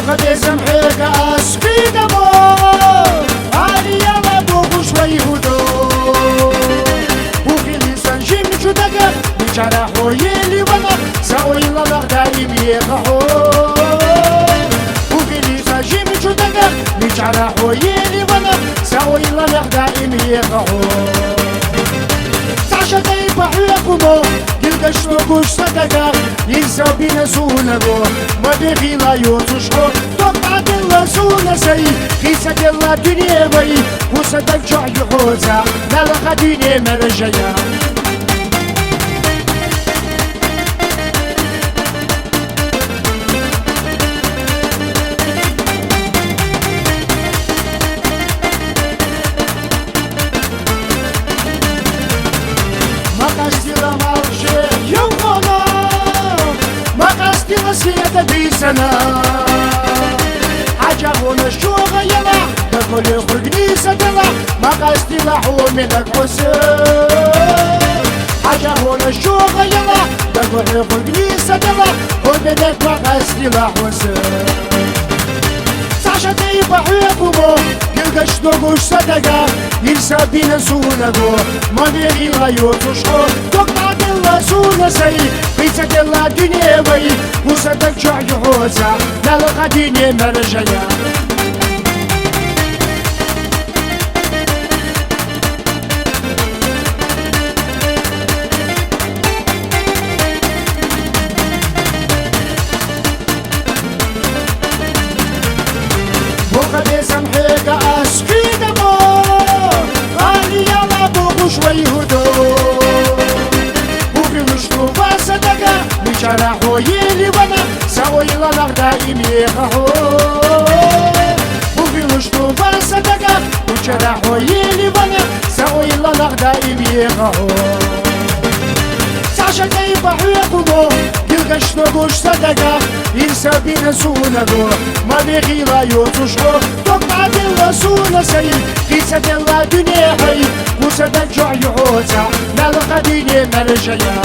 خديزم حيك أسفي دمو علي يلا بوغو شوي هدو بوغي لسان جيم جدك بيشارع خويلي وانا ساوي الله دايم يقحو بوغي لسان جيم جدك بيشارع خويلي وانا ساوي الله دايم يقحو تعشى دايب حيكمو قشتو قوش صدقا ينسى بينا سونغو ما بيغي لا يوتشو طبعا دلا سونا سي خيسة دلا دنيا بي وصدق جعي خوزا نلقى دنيا مرجيا سيادة بيسنا حاجة هنا الشوغة يلا تقول يخرجني سدلا ما قصدي لحو منك حسين حاجة هنا الشوغة يلا تقول يخرجني سدلا ومنك ما قصدي لحو حسين ساشا تيبا حيكمو قلقش نقوش صدقا ينسى بينا سونغو ما بيغي لا يوتشو تقطع دلا سونا سي خيسة دلا دنيا بي وصدق جعي حوزا نلقى دنيا مرجيا وخديزم حيك أسفي دمو علي يلا بوغو شوي هدو بوغي وشتو بصدقا بيشارع خويلي وانا ساوي الله دايم يقحو بوغي وشتو بصدقا بيشارع خويلي وانا ساوي الله دايم يقحو تعشى دايب حيكمو قلقش نقوش صدقا ينسى بينا سونغو ما بيغي لا يوتشو تقطع دلا سونا سي خيسة دلا دنيا حي وصدق جعي حوزا نلقى دنيا مرجيا